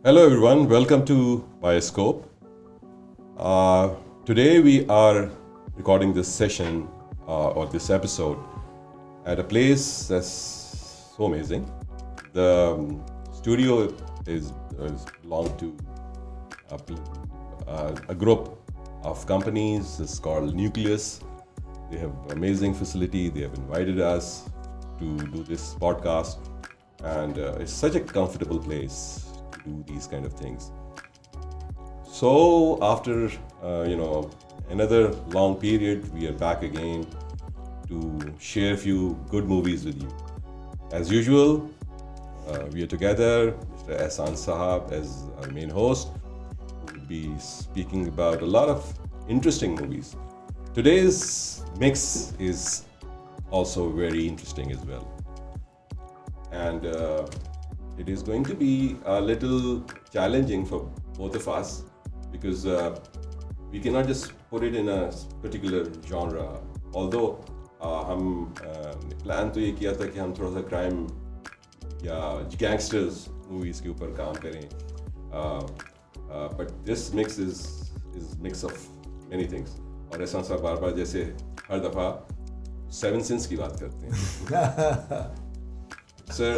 Hello everyone, welcome to Bioscope. Today we are recording this session or this episode at a place that's so amazing. The studio is belong to a group of companies. It's called Nucleus. They have amazing facility. They have invited us to do this podcast, and it's such a comfortable place to do these kind of things. So after another long period, we are back again to share a few good movies with you. As usual, we are together. Mr. Ehsan Sahab as our main host, who will be speaking about a lot of interesting movies. Today's mix is also very interesting as well, and it is going to be a little challenging for both of us because we cannot just put it in a particular genre. Although हम plan तो ये किया था कि हम थोड़ा सा crime या गैंगस्टर्स मूवीज के ऊपर काम करें, but this mix is mix of many things. और ऐसा सा बार बार जैसे हर दफ़ा सेवन सिंस की बात करते हैं. सर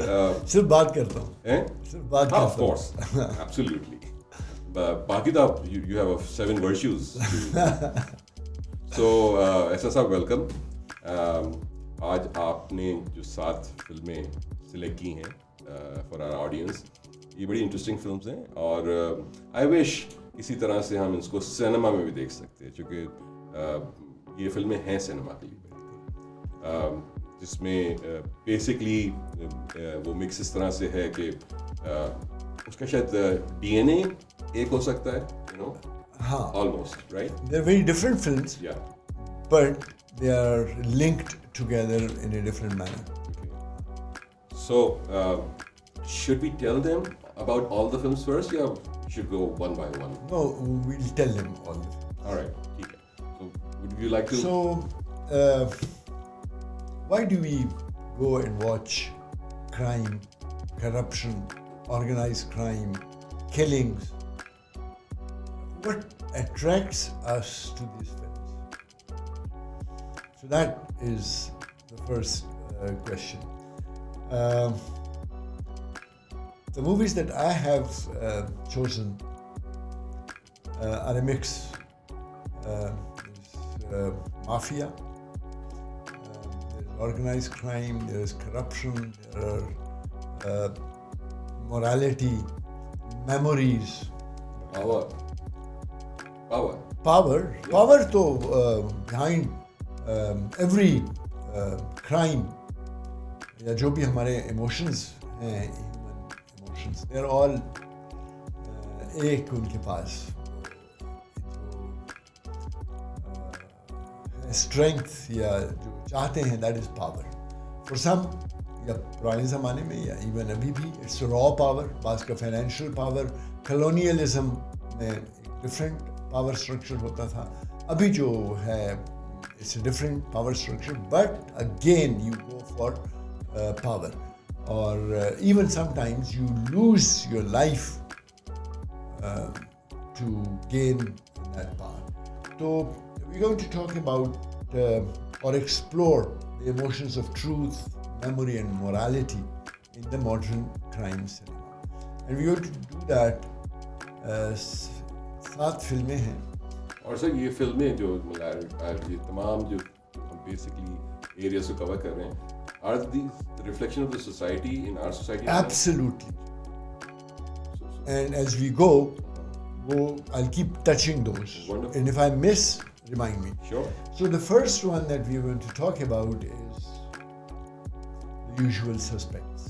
सिर्फ बात करता हूँ. सिर्फ बात करता हूँ. Of course, absolutely. बाकी तो आप यू हैव सेवन वर्च्यूज. सो ऐसा साहब वेलकम. आज आपने जो 7 फिल्में सिलेक्ट की हैं फॉर आवर ऑडियंस, ये बड़ी इंटरेस्टिंग फिल्म्स हैं और आई विश इसी तरह से हम इसको सिनेमा में भी देख सकते हैं, क्योंकि ये फिल्में हैं सिनेमा के लिए बनी, जिसमें बेसिकली वो मिक्स इस तरह से है कि उसका शायद डीएनए एक हो सकता है, यू नो. हाँ, almost right. they're very different films, या but they are linked together in a different manner. So, should we tell them about all the films first? Yeah, we should go one by one. No, we'll tell them all. All right. Okay. So, would you like to? So, why do we go and watch crime, corruption, organized crime, killings? What attracts us to these films? So that is the first question. The movies that I have chosen are a mix. There's mafia, there's organized crime, there is corruption, there are morality, memories. Power to behind every crime या जो भी हमारे emotions हैं, human emotions, they're all एक उनके पास strength या जो चाहते हैं, that is power. For some, या पुराने ज़माने में या even अभी भी, it's raw power. बास का financial power, colonialism में एक different power structure होता था. अभी जो है, it's a different power structure, but again you go for power, or even sometimes you lose your life to gain that power. So we're going to talk about or explore the emotions of truth, memory and morality in the modern crime cinema, and we're going to do that. 7 फिल्में हैं. और sir ये फिल्में जो ये तमाम जो हम बेसिकली एरियाज को कवर कर रहे हैं, are these the reflection of the society in our society? Absolutely. And as we go, I'll keep touching those. Wonderful. And if I miss, remind me. Sure. So the first one that we're going to talk about is The Usual Suspects.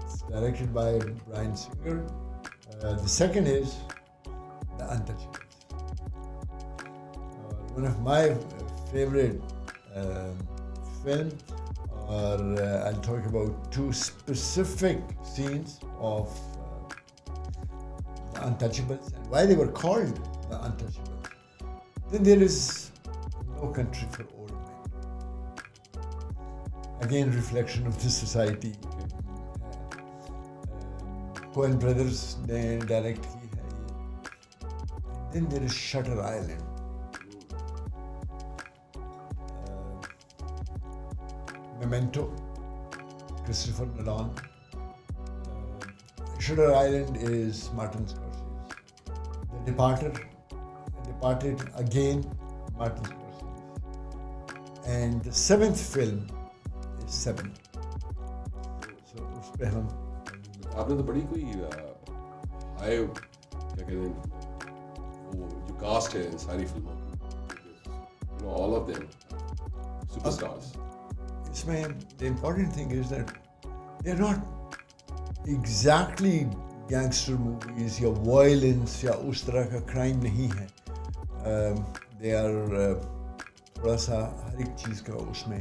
It's directed by Bryan Singer. The second is The Untouchables. One of my favorite film, or I'll talk about 2 specific scenes of The Untouchables and why they were called The Untouchables. Then there is No Country for Old Men. Again, reflection of the society. Koen brothers ने direct की है ये. Then there is Shutter Island. Memento, Christopher Nolan. Shutter Island is Martin Scorsese. The Departed again, Martin Scorsese. And the seventh film is Seven. So उस पे हम आपने तो बड़ी कोई हाई क्या कहते हैं वो जो कास्ट है इन सारी फिल्मों की, ऑल ऑफ देम सुपरस्टार्स. इसमें the important thing is that they're not exactly gangster movies या violence या उस तरह का crime नहीं है. They are थोड़ा सा हर एक चीज़ का उसमें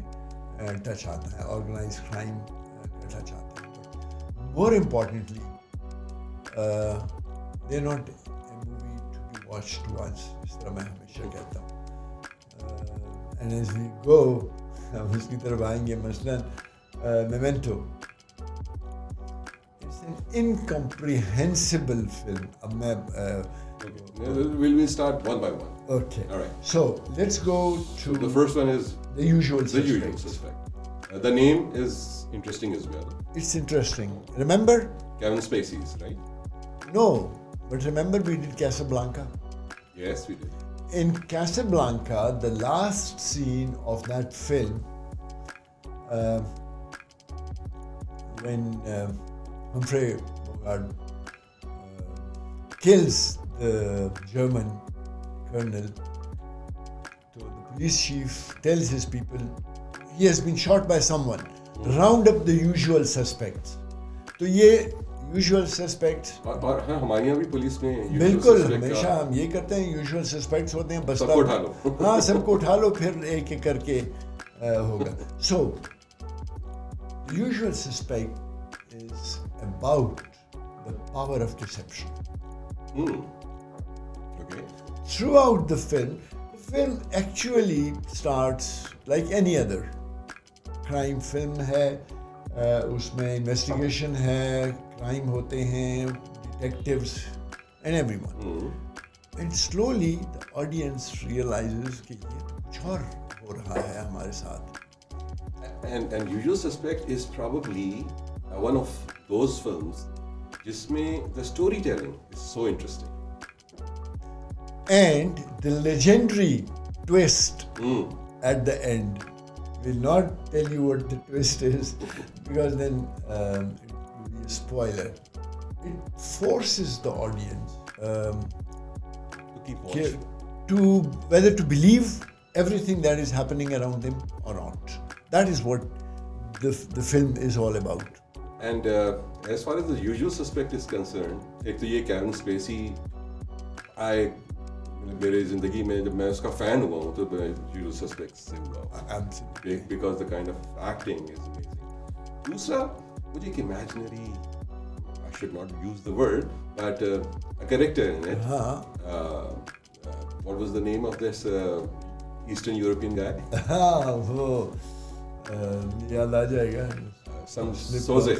टच आता है, organized crime का टच आता है. More importantly, they're not a movie to be watched once. इस तरह मैं हमेशा कहता हूँ. And as we go, हम उसकी तरफ आएंगे. मसलन मेमेंटो, इट्स एन इनकम्प्रिहेंसिबल फिल्म. अब मैं we'll start one by one. Okay. All right. So let's go to The first one is the usual The Usual suspects. Suspect. The name is interesting as well. It's interesting. Remember? Kevin Spacey's, right? No, but remember we did Casablanca. Yes, we did. In Casablanca, the last scene of that film, when Humphrey Bogart kills the German colonel, so the police chief tells his people he has been shot by someone. Round up the usual suspects. तो ये usual suspects और हाँ, हमारे यहाँ भी police में usual बिल्कुल suspect हमेशा का हम ये करते हैं. यूजुअल सस्पेक्ट्स होते हैं, बस सबको उठा लो. हाँ, सबको उठा लो, फिर एक एक करके होगा. So usual suspect is about the power of deception. Okay. Throughout the film actually starts like any other crime film है. उसमें इन्वेस्टिगेशन है, क्राइम होते हैं, detectives and everyone. And slowly the audience realises कि ये तो कुछ और हो रहा है हमारे साथ. And Usual Suspect is probably one of those films जिसमें the storytelling is so interesting. And the legendary twist at the end. Will not tell you what the twist is because then it will be a spoiler. It forces the audience To keep watching. to whether to believe everything that is happening around them or not. That is what the film is all about. And as far as The Usual Suspect is concerned, एक तो ये Kevin Spacey, मेरे जिंदगी में जब मैं उसका fan हुआ हूँ तो मैं Usual Suspect से हुआ हूँ. Absolutely. Because the kind of acting is amazing. दूसरा मुझे एक imaginary, I should not use the word, but a character in it. What was the name of this Eastern European guy? हाँ, वो याद आ जाएगा. Some Soze.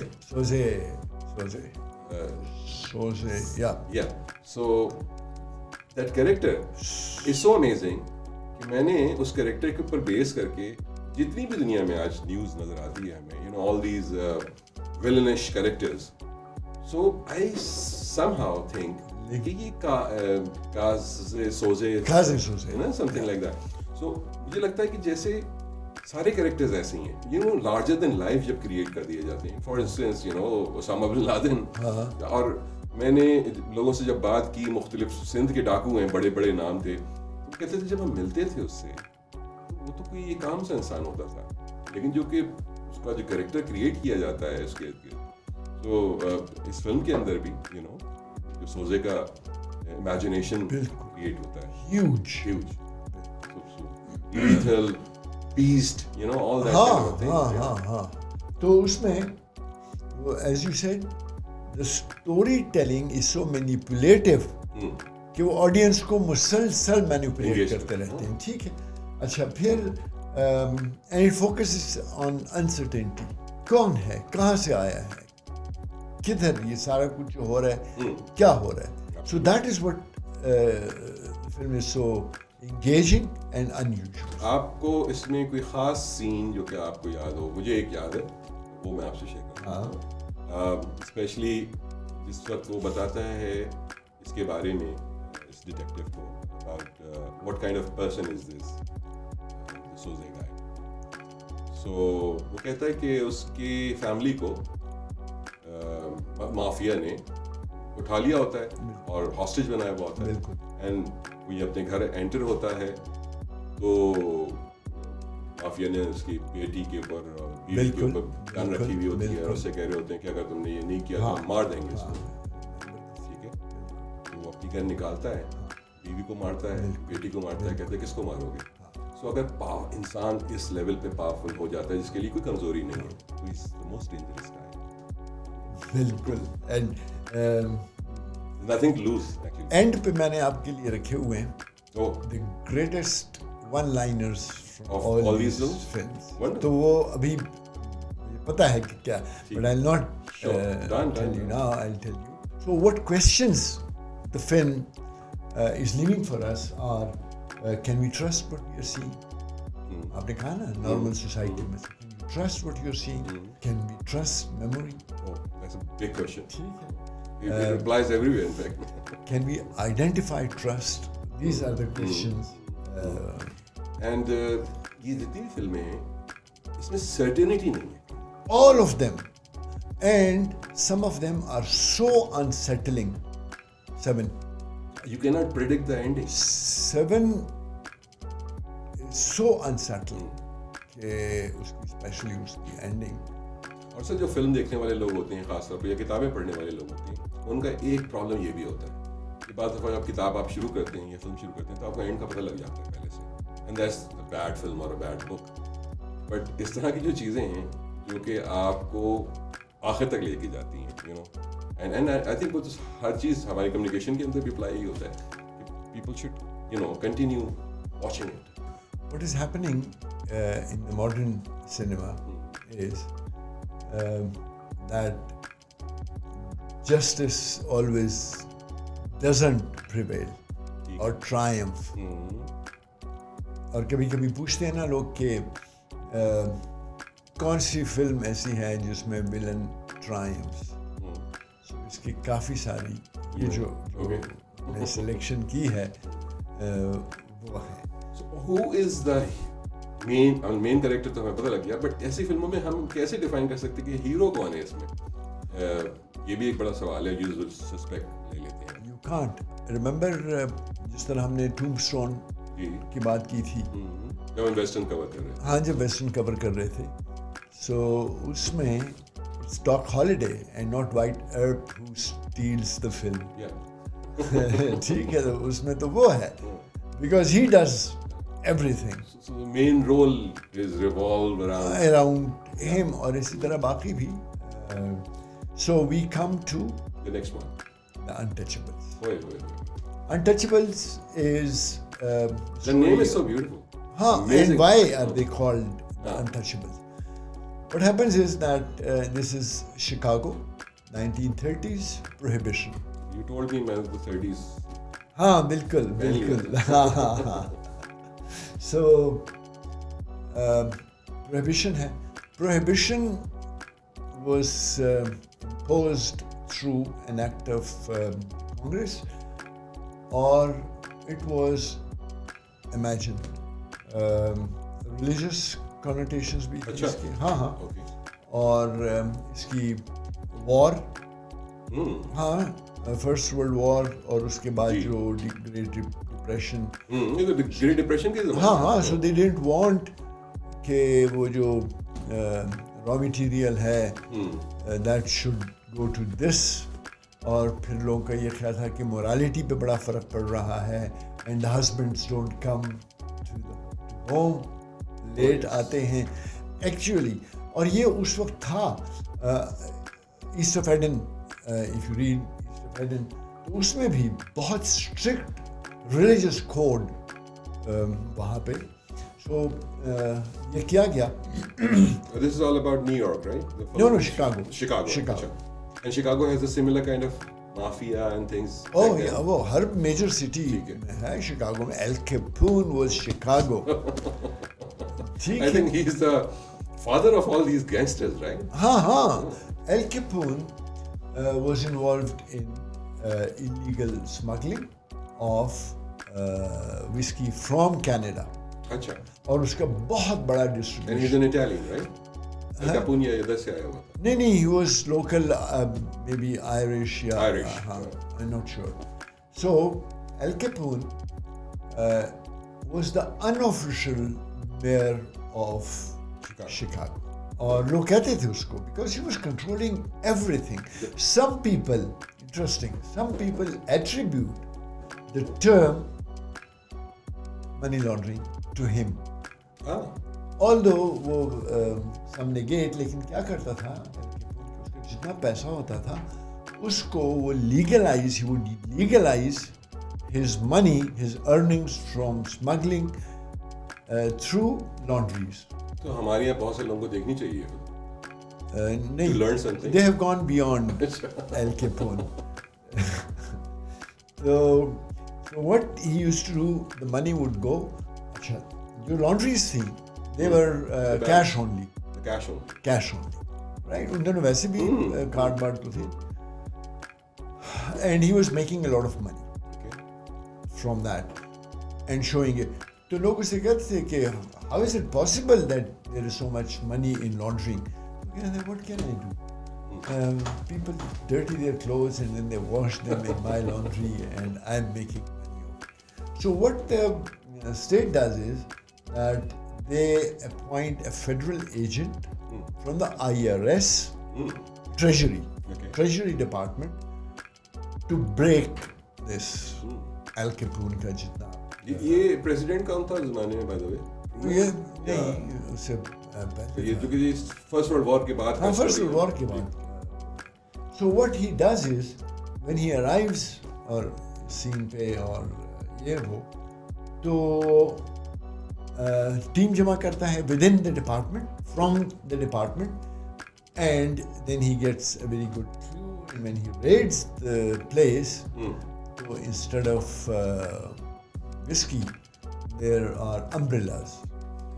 Yeah. So that character is so amazing कि मैंने उस कैरेक्टर के ऊपर base करके जितनी भी दुनिया में आज न्यूज़ नज़र आती है हमें, all these villainish characters, so I somehow think कि ये काज़े सोजे ना, something like that. So मुझे लगता है कि जैसे सारे कैरेक्टर्स ऐसे ही हैं, लार्जर देन लाइफ जब क्रिएट कर दिए जाते हैं. For instance Osama bin Laden. और मैंने लोगों से जब बात की, मुख्तलिफ सिंध के डाकू हैं, बड़े बड़े नाम थे, तो कहते थे जब हम मिलते थे उससे तो वो तो कोई एक आम सा इंसान होता था, लेकिन जो कि उसका जो कैरेक्टर क्रिएट किया जाता है उसके तो इस फिल्म के अंदर भी जो सोजे का इमेजिनेशन क्रिएट होता है. Huge lethal beast, all that kind of things. हाँ. तो उसमें as you said, the storytelling is so manipulative कि वो ऑडियंस को मुसलसल मैनिपुलेट करते रहते हैं. ठीक है. अच्छा, फिर and it focuses on uncertainty. कौन है, कहाँ से आया है, किधर ये सारा कुछ जो हो रहा है क्या हो रहा है. So that is what the film is so engaging and unusual. आपको इसमें कोई खास सीन जो कि आपको याद हो? मुझे एक याद है, वो मैं आपसे शेयर करता हूँ. स्पेशली जिस वक्त वो बताता है इसके बारे में, इस डिटेक्टिव को, about what kind of person is this Soze guy. So वो कहता है कि उसकी फैमिली को माफिया ने उठा लिया होता है और हॉस्टेज बनाया हुआ होता है. एंड वो ये अपने घर एंटर होता है तो माफिया ने उसकी बेटी के ऊपर बीवी के ऊपर गन रखी हुई होती है और उससे कह रहे होते हैं कि अगर तुमने ये नहीं किया तो हम मार देंगे इसको. ठीक है, तो वो अपनी गन निकालता है, बीवी को मारता है, बेटी को मारता है, कहते हैं किसको मारोगे. सो अगर इंसान इस लेवल पे पावरफुल हो जाता है जिसके लिए कोई कमजोरी नहीं है, तो is the most dangerous guy. बिल्कुल. And nothing to lose actually. And पे मैंने आपके लिए रखे हुए हैं the greatest one liners Of all these films. Wonderful. तो वो अभी मुझे पता है कि क्या, but I'll not tell you now. I'll tell you. So what questions the film is leaving for us are can we trust what we are seeing? आपने कहा ना normal society में से can we trust what you're seeing? Can we trust memory? Oh, that's a big question. ठीक है. It applies everywhere, in fact. Can we identify trust? These are the questions. And ये जितनी भी फिल्में हैं, इसमें सर्टेनिटी नहीं है. All of them, and some of them are so unsettling. 7. You cannot predict the ending. 7 is so unsettling कि उसकी especially उसकी ending. और सर जो फिल्म देखने वाले लोग होते हैं, खासतौर पर या किताबें पढ़ने वाले लोग होते हैं, उनका एक प्रॉब्लम ये भी होता है कि बाद दफ़ा आप किताब आप शुरू करते हैं या फिल्म शुरू करते हैं तो आपको एंड का पता लग जाता है पहले से. And that's a bad film or a bad book. But इस तरह की जो चीज़ें हैं जो कि आपको आखिर तक लेके जाती हैं, you know. And I think वो तो हर चीज़ हमारी कम्युनिकेशन के अंदर भी अप्लाई ही होता है कि people should, you know, continue watching it. What is happening in the modern cinema is that justice always doesn't prevail or triumph. और कभी कभी पूछते हैं ना लोग कि कौन सी फिल्म ऐसी है जिसमें विलन ट्रायम्फ्स. So, इसकी काफ़ी सारी ये जो मैंने सिलेक्शन की है वो है. So who is the main character तो हमें पता लग गया, बट ऐसी फिल्मों में हम कैसे डिफाइन कर सकते हैं कि हीरो कौन है इसमें? ये भी एक बड़ा सवाल है. यूजुअल सस्पेक्ट ले लेते हैं. You can't remember जिस तरह हमने टूम्बस्टोन की बात की थी जब हम वेस्टर्न कवर कर रहे थे. हाँ, जब वेस्टर्न कवर कर रहे थे. सो उसमें it's Doc Holliday and not Wyatt Earp who steals the film. ठीक है, तो उसमें तो वो है because he does everything. So the main role is revolve around him और इसी तरह बाकी भी. So we come to the next one, the Untouchables. Wait. Untouchables is the name is so beautiful. And why are they called the Untouchables? What happens is that this is Chicago, 1930s Prohibition. You told me man the 30s. हाँ, बिल्कुल. So Prohibition है. Prohibition was imposed through an act of Congress, or it was imagined. Religious connotations भी थी इसकी. हाँ. Okay. और इसकी war, हाँ, फर्स्ट वर्ल्ड वॉर और उसके बाद जो ग्रेट डिप्रेशन. ये तो ग्रेट डिप्रेशन के ज़माने. हाँ. सो दे डिडंट वांट कि वो जो रॉ मटेरियल है that should go to this. और फिर लोगों का ये ख्याल था कि मोरालिटी पे बड़ा फ़र्क पड़ रहा है and the husbands don't come to the home, late आते हैं एक्चुअली. और ये उस वक्त था East of Eden. If you read East of Eden तो उसमें भी बहुत स्ट्रिक्ट रिलीजियस कोड वहाँ पे. सो ये किया गया. This is all about New York, right? No, Chicago. Chicago. And Chicago has a similar kind of mafia and things. Oh like that. yeah, वो हर major city में है शिकागो में. Al Capone was Chicago. ठीक I है. think he's the father of all these gangsters, right? हाँ. Al Capone was involved in illegal smuggling of whiskey from Canada. अच्छा. और उसका बहुत बड़ा And he's distribution. an Italian, right? Al Capone ये इधर से आया हुआ था. नहीं, he was local, maybe Irish. Yeah, Irish, I'm not sure. So Al Capone was the unofficial mayor of Chicago. और लोग कहते थे उसको because he was controlling everything. Some people, interesting, some people attribute the term money laundering to him. हाँ. Although वो some negate, लेकिन क्या करता था उसका जितना पैसा होता था उसको वो legalize, he would legalize his money, his earnings from smuggling through laundries. तो हमारे यहाँ बहुत से लोगों को देखनी चाहिए. नहीं, To learn something. they have gone beyond Al Capone. so what he used to do, the money would go. अच्छा, जो laundries थी, they were cash only. The cash only. Cash only, right? उन दिनों वैसे भी कार्ड बार्ड तो थे. And he was making a lot of money Okay. from that and showing it. तो लोग उसे कहते थे कि how is it possible that there is so much money in laundering? What can I do? People dirty their clothes and then they wash them in my laundry and I'm making money off it. So what the state does is that they appoint a federal agent from the IRS, Treasury, Okay. Treasury Department to break this Al Capone का जितना. ये president कौन था उस जमाने में, by the way? ये नहीं उससे पहले ये तो कि फर्स्ट वर्ल्ड वॉर के बाद. हाँ, First World War के बाद. So what he does is when he arrives और scene पे और ये वो तो टीम जमा करता है within the department, from the department, and then he gets a very good clue, and when he raids the place, so instead of whiskey there are umbrellas.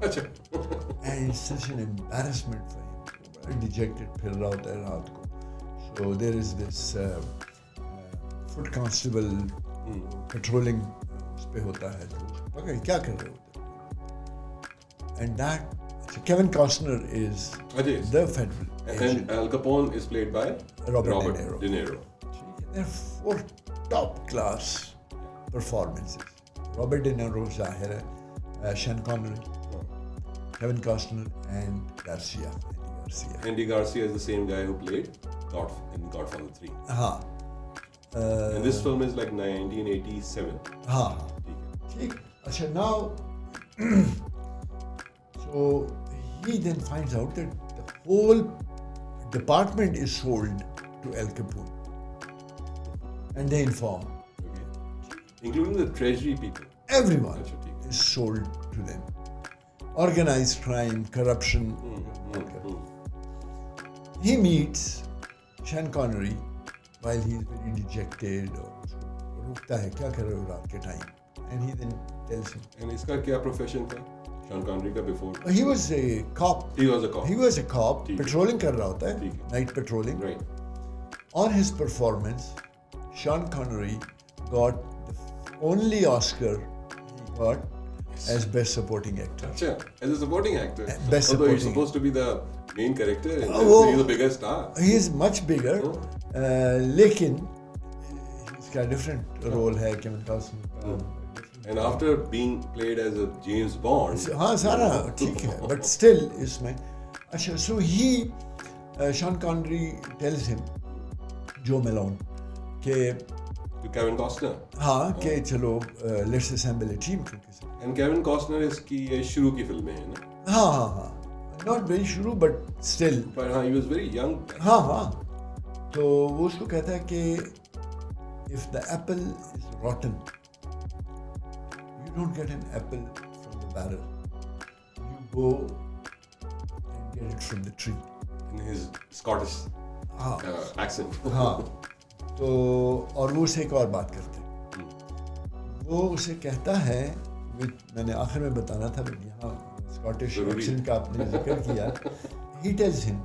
अच्छा. And it's such an embarrassment for him. Very dejected फिर रहा होता है रात को. So there is this foot constable patrolling उस पे होता है तो उसको पकड़ क्या कर रहे होते हैं. And that Kevin Costner is Ajay. the federal agent. And Al Capone is played by Robert De Niro. De There are 4 top class performances. Robert De Niro, ज़ाहिर है, Sean Connery, Kevin Costner, and Garcia. Andy Garcia is the same guy who played in Godfather 3. हाँ. And this film is like 1987. हाँ. ठीक. अच्छा, now so he then finds out that the whole department is sold to Al Capone, and they inform Okay. Including the treasury people. everyone अच्छा, ठीक है. is sold to them. Organized crime, corruption. He meets Sean Connery while he is very dejected और उसको रुकता है क्या कर रहे हो रात के time, and he then tells him. And इसका क्या profession था? Sean Connery का before. He was a cop. He was a cop. He was a cop, ठीक है. patrolling कर रहा होता है, ठीक है. night patrolling. Right. On his performance, Sean Connery got the only Oscar he got as best supporting actor. अच्छा, as a supporting actor. Best Although he's supporting. supposed to be the main character. And वो- he's the biggest star. He is much bigger, लेकिन इसका different role है Kevin Costner का. And after being played as a James Bond. हाँ सारा ठीक है, but still इसमें अच्छा. So he Sean Connery tells him, Joe Malone, कि To Kevin Costner. हाँ कि चलो let's assemble a team क्योंकि And Kevin Costner इसकी ये शुरू की फिल्में हैं ना. हाँ not very शुरू but still But हाँ, he was very young. हाँ तो वो उसको कहता है कि if the apple is rotten, you don't get an apple from the barrel, you go and get it from the tree. In his Scottish हाँ accent. हाँ तो और वो उसे एक और बात करते हैं, वो उसे कहता है, मैंने आखिर में बताना था लेकिन यहाँ स्कॉटिश एक्सेंट का आपने जिक्र किया, he tells him,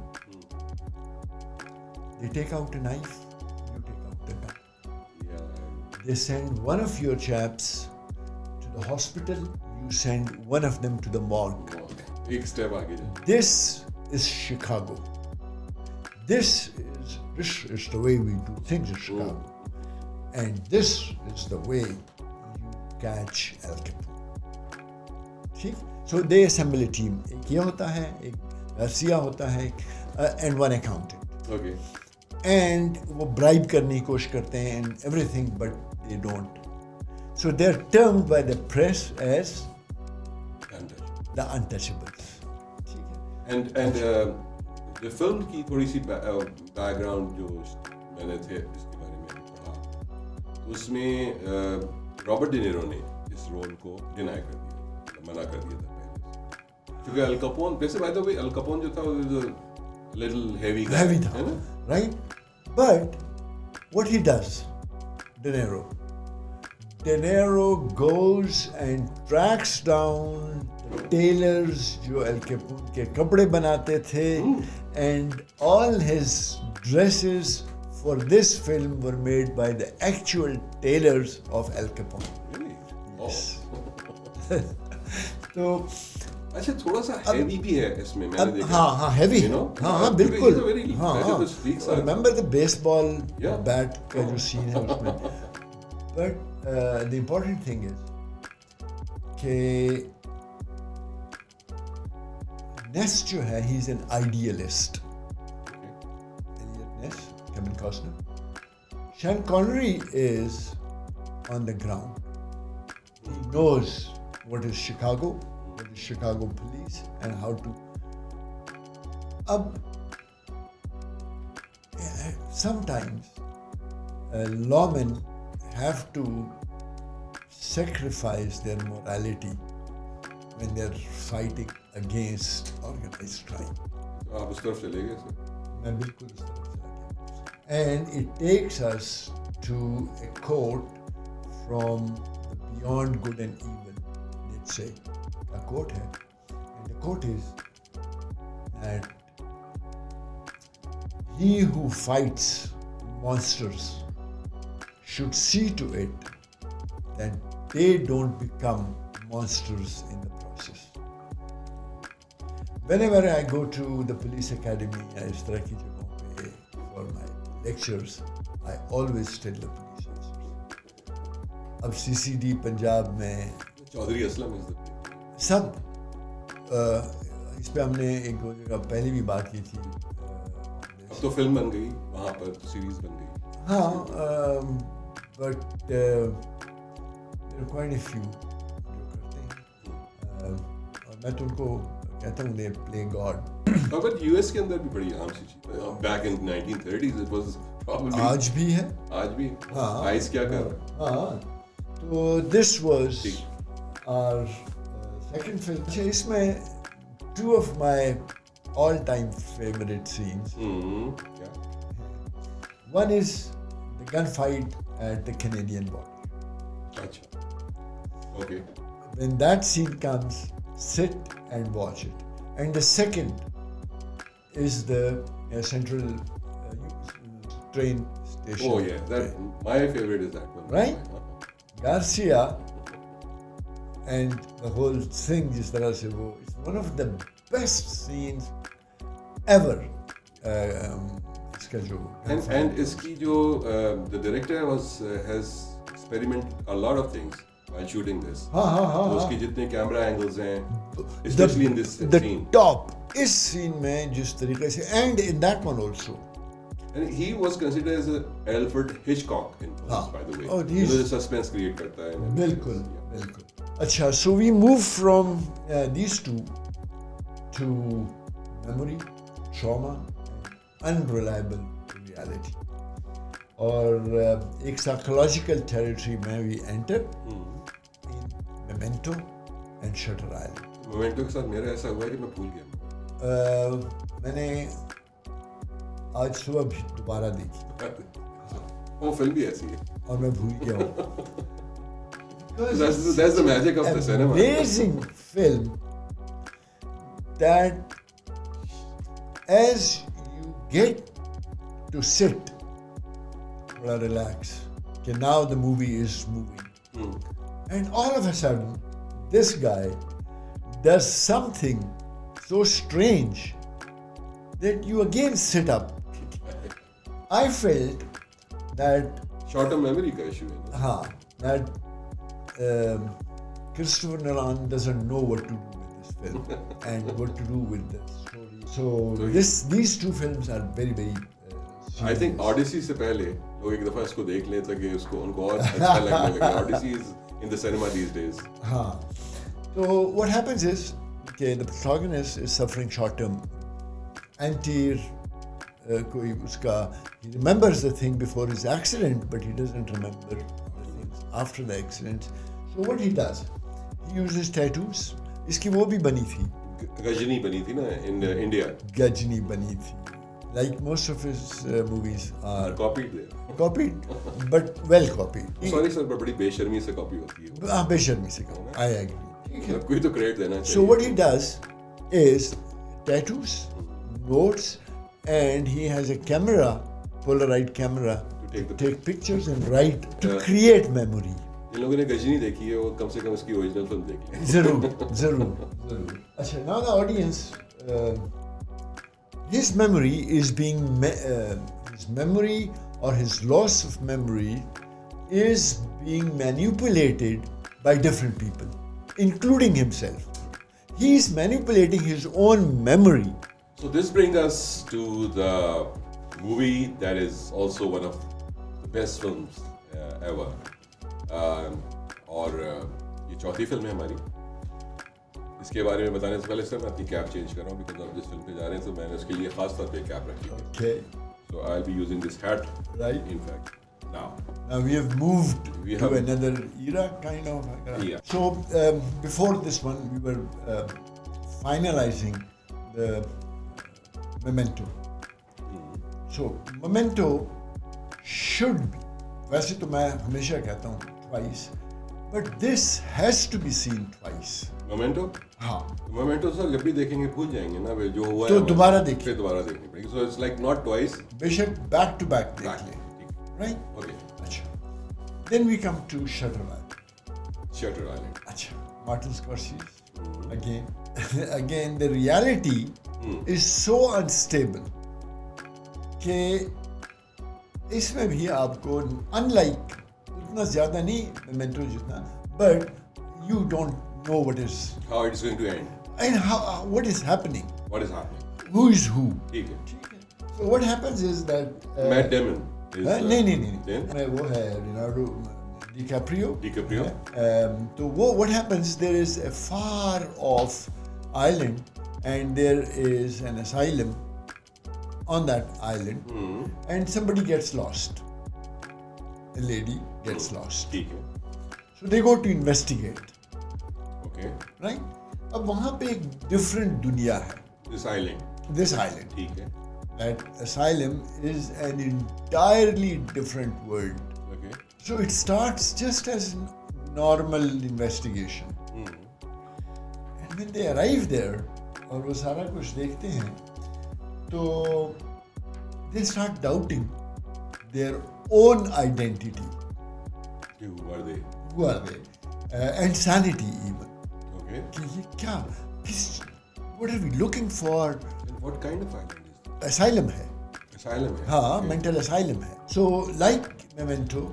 they take out a knife, you take out the gun. Yeah. They send one of your chaps to the hospital, you send one of them to the morgue. एक step आगे जा. This is Chicago. This is the way we do things in Chicago. And this is the way you catch Al Capone. ठीक? So they assemble a team. एक ये होता है, एक Garcia होता है, and one accountant. Okay. And वो bribe करने की कोशिश करते हैं and everything, but they don't. So they're termed by the press as the untouchables. ठीक है? And the film की थोड़ी सी background जो मैंने थे इसके बारे में पढ़ा, तो उसमें रॉबर्ट डिनेरो ने इस रोल को डिनाई कर दिया, मना कर दिया था पहले, क्योंकि अल कैपोन, वैसे by the way Al Capone जो था वो लिटिल हेवी था, है ना, right? But what he does, De Niro goes and tracks down the tailors जो अल कैपोन के कपड़े बनाते थे, and all his dresses for this film were made by the actual tailors of Al Capone. Really? Yes. तो अच्छा थोड़ा सा heavy भी है इसमें, मैंने देखा. हाँ हेवी है, हाँ बिल्कुल, हाँ remember the baseball bat का जो scene है उसमें. But the important thing is कि Ness जो है, he is an idealist. Elliot Ness, Kevin Costner. Sean Connery is on the ground. He knows what is Chicago, what is Chicago police, and how to. Sometimes lawmen have to sacrifice their morality when they're fighting against organized crime. आप उस तरफ चले गए sir. मैं बिल्कुल उस तरफ चला गया. And it takes us to a quote from the Beyond Good and Evil, Nietzsche का quote है. And the quote is that he who fights monsters should see to it that they don't become monsters in the process. Whenever I go to the police academy या इस तरह की जगहों पे for my lectures, I always tell the police officers. अब CCD Punjab में Chaudhary Aslam is the सब इस पे हमने एक दो जगह पहले भी बात की थी. अब तो फिल्म बन गई, वहाँ पर सीरीज बन गई. हाँ but there are quite a few जो करते हैं, और मैं तो उनको कहता हूँ they play God. but US के अंदर भी बड़ी आम सी चीज है. Back in 1930s it was probably. आज भी है. आज भी. हाँ. आइस क्या कर रहा है? हाँ. तो this was our second film. अच्छा इसमें two of my all-time favorite scenes. क्या? One is the gunfight at the Canadian border. अच्छा. Okay. When that scene comes, sit and watch it. And the second is the central train station. Oh yeah, that my favorite is that one. Right? Garcia and the whole thing जिस तरह से वो, it's one of the best scenes ever. इसका जो and इसकी जो the director has experimented a lot of things while shooting this. हाँ. उसकी जितने camera angles हैं, especially in this the scene. top इस scene में जिस तरीके से, and in that one also. And he was considered as a Alfred Hitchcock influence, by the way. Oh, he's the suspense create करता है. बिल्कुल. अच्छा, so we move from these two to memory, trauma, and unreliable reality. और एक psychological territory में we enter in Memento and Shutter Island. Memento के साथ मेरा ऐसा हुआ कि मैं भूल गया. मैंने आज सुबह भी दोबारा देखी वो फिल्म भी ऐसी है. और मैं भूल गया हूँ. That's the magic of the cinema. Amazing film that as you get to sit, relax, okay, now the movie is moving. And all of a sudden, this guy does something so strange that you again sit up. I felt that, Short-term memory का issue है. that Christopher Nolan doesn't know what to do with this film and what to do with the story. So these two films are very, very I think Odyssey से पहले लोग एक दफा इसको देख लें ताकि उसको उनको और अच्छा लगने लगे. Odyssey is in the cinema these days. So what happens is, okay, the protagonist is suffering short-term कोई उसका he remembers the thing before his accident, but he doesn't remember the things after the accident. So what he does, he uses tattoos. इसकी वो भी बनी थी. गजनी बनी थी ना in India. गजनी बनी थी. Like most of his movies are Copied there. copied, but well copied. Sorry sir, but बड़ी बेशर्मी से कॉपी होती है. बेशर्मी से कॉपी. I agree. कोई तो क्रेडिट देना चाहिए. So what he does is tattoos, notes, and he has a camera, Polaroid camera, to take pictures and write to create memory. जिन लोगों ने गजनी देखी है वो कम से कम इसकी ओरिजिनल फिल्म देख लें. जरूर. अच्छा, now the audience, his memory is being his memory or his loss of memory is being manipulated by different people, including himself. He is manipulating his own memory. So this brings us to the movie that is also one of the best films ever. और ये चौथी film है हमारी. इसके बारे में बताने से पहले सर मैं अपनी कैप चेंज कर रहा हूँ बिकॉज आप जिस फिल्म पे जा रहे हैं तो मैंने उसके लिए खास तौर पे कैप रखी है. Okay. So I'll be using this hat. Right. In fact, now we have moved We to have- another era, kind of. Yeah. So before this one, we were finalizing the Memento. So Memento should be. वैसे तो मैं हमेशा कहता हूँ twice, but this has to be seen twice. Memento. हाँ. Memento sir जब भी देखेंगे भूल जाएंगे ना वे जो हुआ तो है दोबारा देखिए. फिर दोबारा देखनी पड़ेगी. So it's like not twice. बेशक back to back देख Back. लें. Right? Okay. अच्छा. Then we come to Shutter Island. Shutter Island. अच्छा. Martin Scorsese. Again. Again, the reality is so unstable कि इसमें भी आपको unlike उतना ज़्यादा नहीं Memento जितना, but you don't know what is How it is going to end. and how what is happening, What is happening. who is who. ठीक है. So what happens is that Matt Damon is नहीं then वो है Leonardo DiCaprio. DiCaprio. तो वो what happens, there is a far off island and there is an asylum on that island and somebody gets lost. A lady gets lost. ठीक है. So they go to investigate, Okay. right? अब वहाँ पे एक different दुनिया है. This island. This island. ठीक है. That asylum is an entirely different world. Okay. So it starts just as normal investigation. And when they arrive there और वो सारा कुछ देखते हैं तो they start doubting their own identity. Who are they? Who are they? And sanity even. Okay. कि ये क्या? What are we looking for? And what kind of island is that? Asylum है. Asylum है. हाँ, Okay. mental asylum है. So like Memento,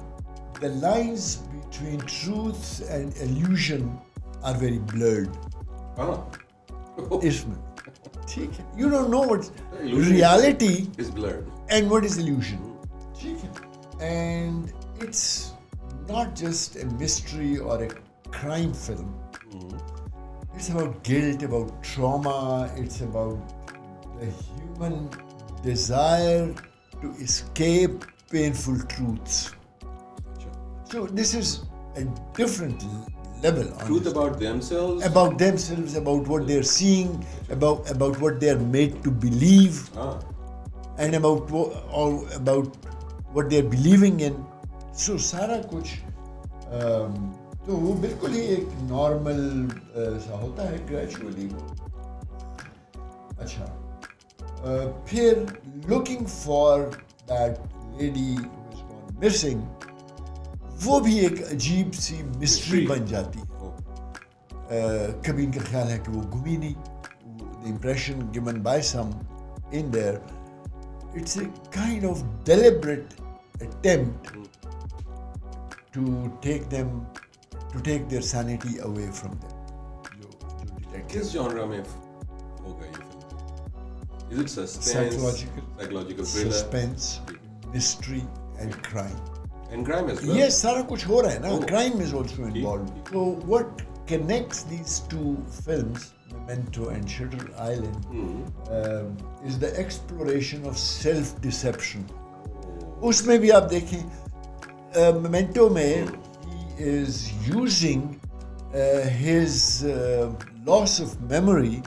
the lines between truth and illusion are very blurred. हाँ. इसमें ठीक है. You don't know what Illusion reality is blurred. and what is illusion. ठीक है. And it's not just a mystery or a crime film. It's about guilt, about trauma. It's about the human desire to escape painful truths. अच्छा. So this is a different level. Truth honestly. about themselves. About themselves, about what they're seeing, about what they're made to believe, हाँ. and about what they're believing in. So सारा कुछ तो वो बिल्कुल ही एक normal सा होता है ग्रेजुअली वो. अच्छा फिर looking for that lady who has gone missing, वो भी एक अजीब सी मिस्ट्री बन जाती है. कभी इनका ख्याल है कि वो गुमी नहीं. The impression given by some in there, it's a kind of deliberate attempt to take their sanity away from them. जो detective किस genre में होगा ये film? Is it suspense, psychological thriller, suspense, mystery and crime. and crime as well? Yes, सारा कुछ हो रहा है ना. Oh. Crime is also involved. ठीक. So what connects these two films, Memento and Shutter Island, is the exploration of self-deception. उसमें भी आप देखें, Memento में he is using his loss of memory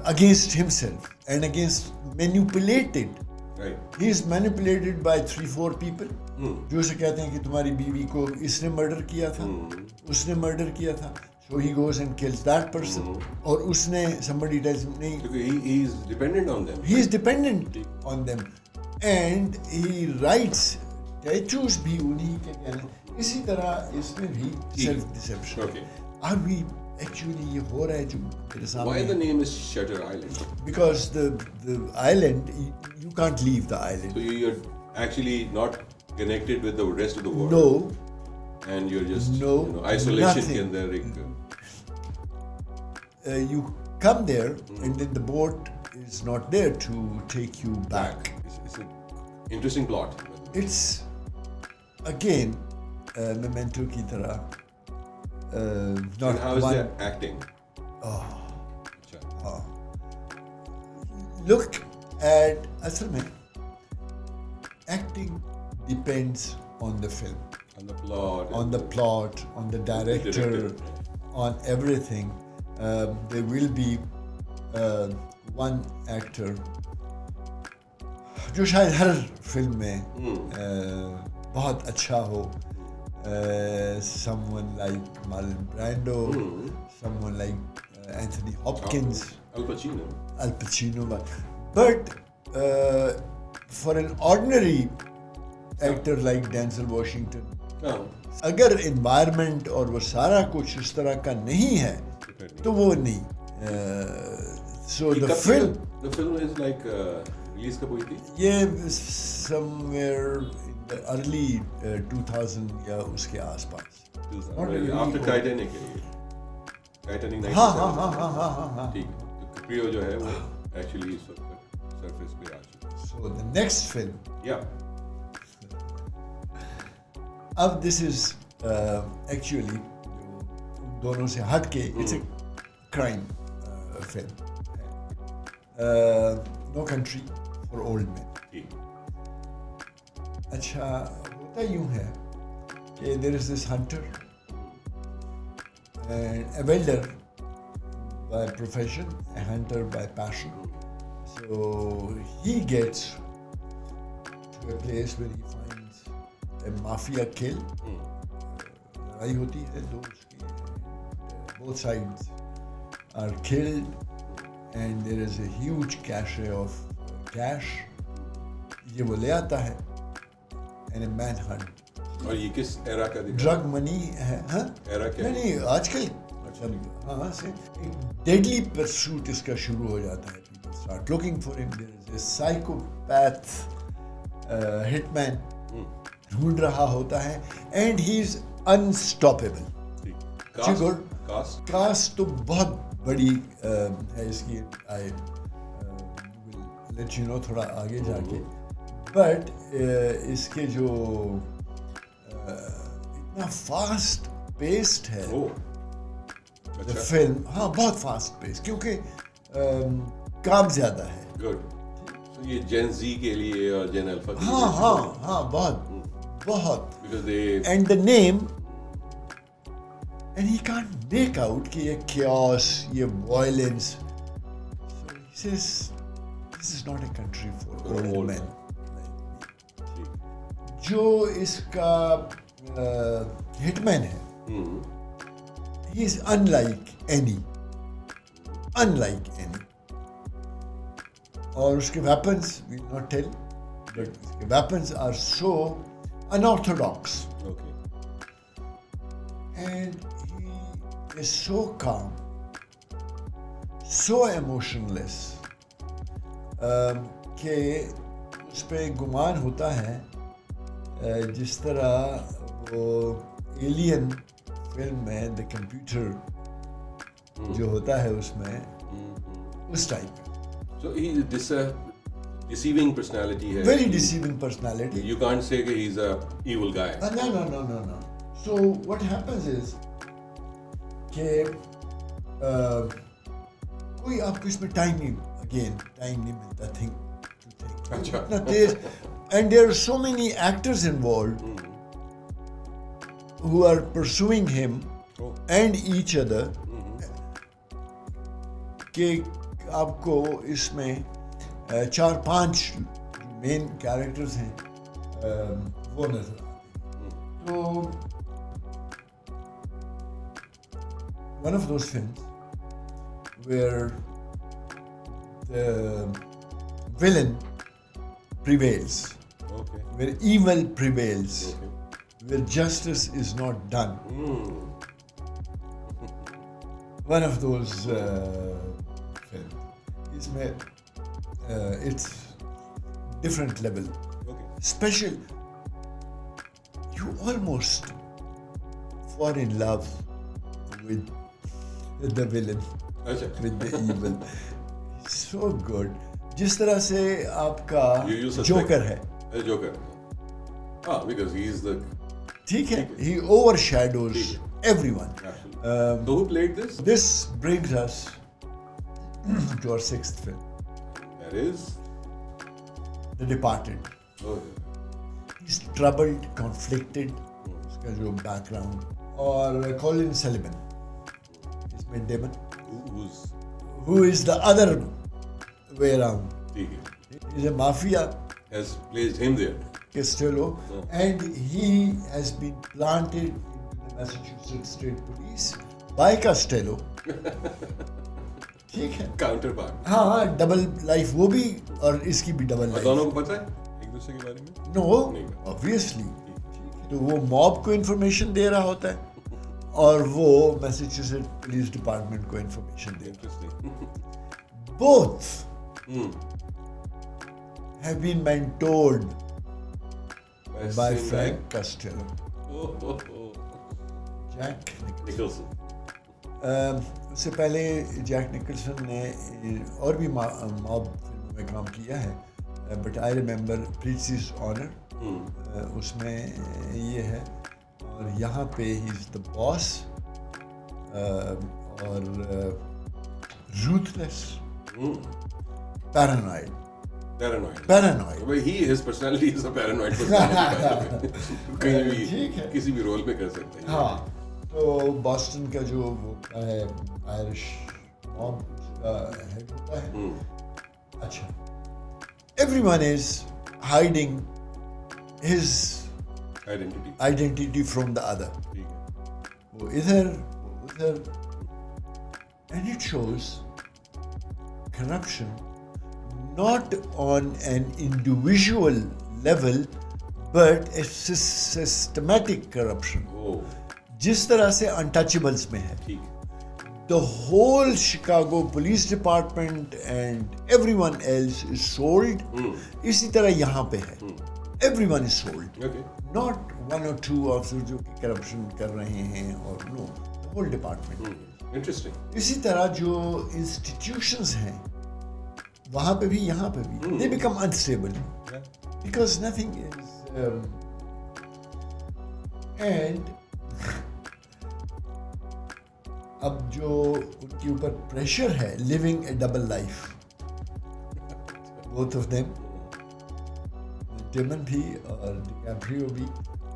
against himself and against manipulated. Right. He is manipulated by 3-4 people. जो उसे कहते हैं कि तुम्हारी बीवी को इसने मर्डर किया था, उसने मर्डर किया था. So he goes and kills that person. और उसने somebody tells him नहीं. Because he is dependent on them. He is dependent on them, and he writes tattoos भी उन्हीं के कहने. इसी तरह इसमें भी self deception. Okay. अभी actually ये हो रहा है जो मेरे सामने. Why the name is Shutter Island? Because the island, you can't leave the island. So you're actually not connected with the rest of the world. No, And you're just No, isolation nothing. के अंदर एक you come there and then the boat is not there to take you back. It's an interesting plot. It's again Memento की तरह And not how is one. their acting? अच्छा. Look at असल में acting depends on the film, On the plot. on the plot, on the director, on everything. There will be one actor जो शायद हर film में बहुत अच्छा हो. Someone like Marlon Brando, someone like Anthony Hopkins, Al Pacino. Al Pacino. But for an ordinary actor like Denzel Washington, हाँ. अगर environment और वो सारा कुछ इस तरह का नहीं है तो वो नहीं. So the film is like release कब हुई थी? ये somewhere in the early 2000 या उसके आसपास. Not really After old. Titanic है ये. Titanic 97. हाँ. ठीक. तो Caprio जो है वो actually इस वक्त surface पे आ चुका है. So the next film, Yeah. अब this is actually दोनों से हट के it's a crime film. No Country for Old Men. ठीक. अच्छा होता यूं है कि there is this hunter and a welder by profession, a hunter by passion. So he gets to a place where he finds a mafia kill. लड़ाई होती है दो उसकी. Both sides are killed and there is a huge cache of cash. ये वो ले आता है and a manhunt. और ये किस era का दिखा? ड्रग मनी है. हाँ Era क्या है? नहीं आजकल हाँ से एक डेडली परसूट इसका शुरू हो जाता है. People start looking for him. There is a psychopath hitman ढूंढ रहा होता है and he is unstoppable. Cast? Cast तो बहुत बड़ी है इसकी. I will let you know थोड़ा आगे जाके. बट इसके जो इतना फास्ट पेस्ड है अच्छा. फिल्म. हाँ बहुत फास्ट पेस्ड क्योंकि काम ज्यादा है. Good. So ये Gen Z के लिए और Gen Alpha के लिए. हाँ बहुत. Because they. And the name, and he can't make out कि ये chaos, ये violence. So he says, this is not a country for old old man. ठीक. जो इसका हिटमैन है, he is unlike any. और उसके weapons, we will not tell, but उसके weapons are so unorthodox. Okay. And he is so calm, so emotionless, कि उस पर गुमान होता है जिस तरह वो एलियन फिल्म में द कंप्यूटर जो होता है उसमें उस टाइप का. So he this deceiving personality है. Very deceiving personality. You can't say that he's a evil guy. No. So what happens is कि कोई आपको इसमें टाइम नहीं मिलता थिंक अच्छा. इतना तेज. And there are so many actors involved who are pursuing him Oh. and each other कि आपको इसमें 4-5 मेन कैरेक्टर्स हैं वो नजर आते. तो one of those films where the villain prevails, Okay. where evil prevails, Okay. where justice is not done. One of those films. इसमें it's different level. Okay. Special. You almost fall in love with the villain, अच्छा. with the evil. So good. जिस तरह से आपका You suspect. Joker है, The Joker. Because he is the. ठीक है, he overshadows everyone. Absolutely. So who played this? This brings us to our 6th film, That is. The Departed. Okay. He's troubled, conflicted, उसका जो background. और Colin Sullivan, इसमें Damon, Who's. who is the other way around. ठीक है. He's a mafia Has placed him there. Costello, Oh. and he has been planted into the Massachusetts State Police by Costello. ठीक है. Counterpart. हाँ, double life वो भी और इसकी भी डबल और दोनों लाइफ. को पता है एक दूसरे के बारे में? नो, नहीं. ऑब्वियसली. तो वो मॉब को इन्फॉर्मेशन दे रहा होता है और वो मैसेच्यूसेट्स पुलिस डिपार्टमेंट को इन्फॉर्मेशन दे रहा Interesting. है. Both have been mentored by Frank Costello. Oh. Jack Nicholson. उससे पहले जैक निकलसन ने और भी मॉब फिल्मों में काम किया है, but I remember Prizzi's Honor, उसमें ये है. और यहाँ पे ही इज द बॉस और ruthless, paranoid. Well, his personality is a paranoid personality. by the way. कहीं भी ठीक है. किसी भी रोल में कर सकते हैं. हाँ, तो बॉस्टन का जो वो है आयरिश मॉब का हेड होता है. अच्छा, everyone is hiding his identity from the other. ठीक है. वो इधर वो उधर, and it shows corruption not on an individual level but a systematic corruption. Oh. जिस तरह से अनटचेबल्स में है. ठीक. The whole Chicago Police Department and everyone else is sold. इसी तरह यहाँ पे है. Everyone is sold. Okay. Not one or two officers जो कि corruption कर रहे हैं, और no, the whole department. Interesting. इसी तरह जो institutions हैं वहाँ पे भी यहाँ पे भी they become unstable Yeah. because nothing is and अब जो उनके ऊपर प्रेशर है living a double life, both of them, Damon भी और DiCaprio भी,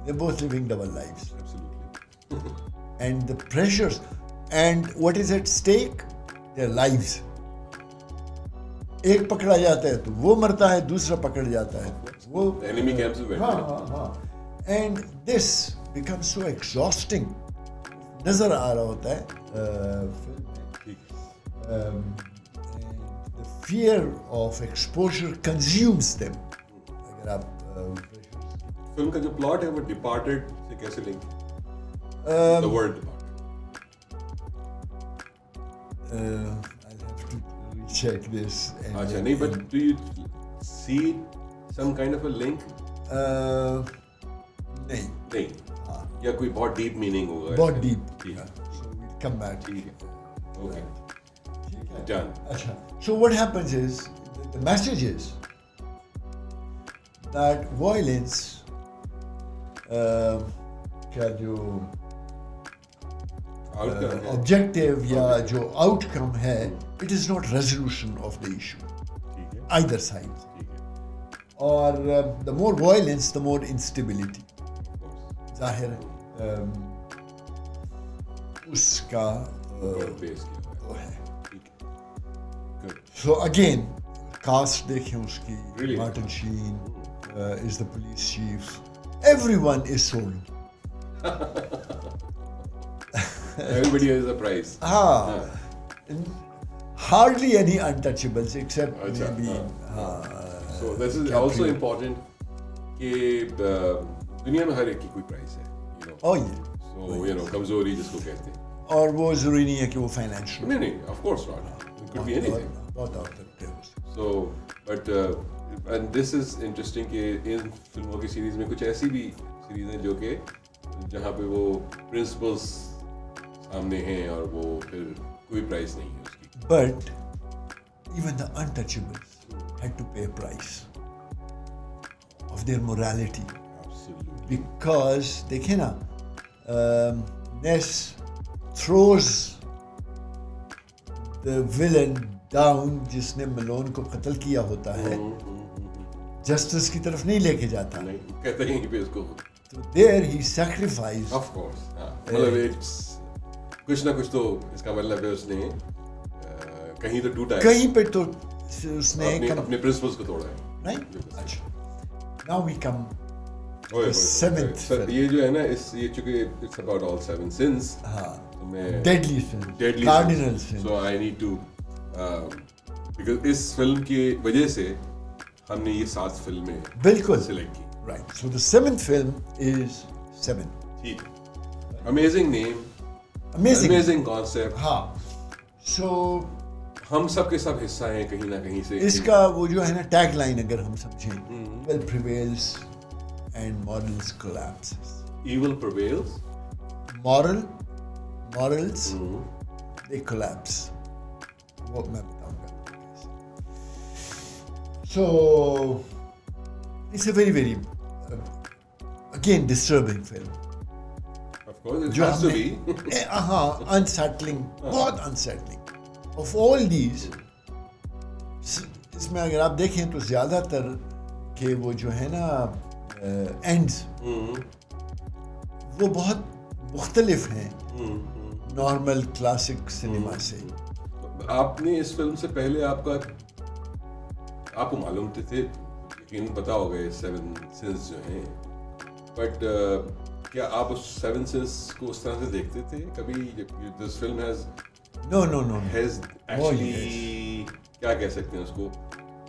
they're both living double lives. Absolutely. And the pressures, and what is at stake? Their lives. एक पकड़ा जाता है तो वो मरता है, दूसरा पकड़ जाता है वो एनिमी कैंप्स में बैठे हाँ हैं। हाँ हाँ and this become so exhausting नजर आ रहा होता है फिल्म में ठीक है। The fear of exposure consumes them अगर आप फिल्म का जो प्लॉट है वो डिपार्टेड से कैसे link the word I'll have to recheck this and अच्छा नहीं but do you see some kind of a link नहीं नहीं हाँ या कोई बहुत डीप मीनिंग होगा बहुत डीप ठीक है so we'll come back ठीक है ओके ठीक है डन अच्छा so what happens is the message is that violence क्या जो आउटकम है objective या जो outcome है it is not resolution of the issue ठीक है either side ठीक है और the more violence the more instability of course जाहिर है उसका वर्ड बेस किया वो है है ठीक है गुड so again cast देखें उसकी Brilliant. Martin Sheen is the police chief everyone is sold everybody has a price हाँ hardly any untouchables except अच्छा, maybe so this is also important कि दुनिया में हर एक की कोई प्राइस है you know oh yeah so you know कमजोरी जिसको कहते हैं और वो जरूरी नहीं है कि वो फाइनेंशियल नहीं नहीं of course not it could be anything बहुत और तरीके हो सकते so but and this is interesting कि इन फिल्मों की सीरीज में कुछ ऐसी भी सीरीज हैं जो कि जहाँ पे वो प्रिंसिपल्स सामने हैं और वो फिर कोई प्राइस नहीं है उसकी but even the untouchables had to pay a price of their morality Absolutely. because देखिए ना Ness throws the villain down जिसने मलोन को कत्ल किया होता है जस्टिस की तरफ नहीं लेके जाता नहीं कहते हैं पे उसको तो there he sacrificed of course मतलब it's कुछ ना कुछ तो इसका मतलब है उसने कहीं तो टूटा है कहीं पे तो उसने अपने प्रिंसिपल्स को तोड़ा है right अच्छा now we come ओए, the seventh सर film. ये जो है ना इस ये चूंकि it's about all seven since हाँ तो मैं deadly sin deadly cardinal sin so I need to because इस फिल्म की वजह से हमने ये 7 फिल्में बिल्कुल सिलेक्ट की right so the seventh film is Seven ठीक है amazing name amazing amazing concept हाँ so हम सब के सब हिस्सा हैं कहीं ना कहीं से इसका वो जो है ना टैग लाइन अगर हम समझें well prevails and morals collapses evil prevails morals they collapse वो मैं बताऊंगा so it's a very again disturbing film of course it जो has to हमने be हाँ unsettling बहुत unsettling of all these इसमें अगर आप देखें तो ज़्यादातर के वो जो है ना एंड्स वो बहुत मुख्तलिफ हैं नॉर्मल क्लासिक सिनेमा से आपने इस फिल्म से पहले आपको मालूम थे यकीन पता होगा ये 7 सिंस जो हैं बट क्या आप उस 7 सिंस को उस तरह से देखते थे कभी दिस फिल्म हैज एक्चुअली क्या कह सकते हैं उसको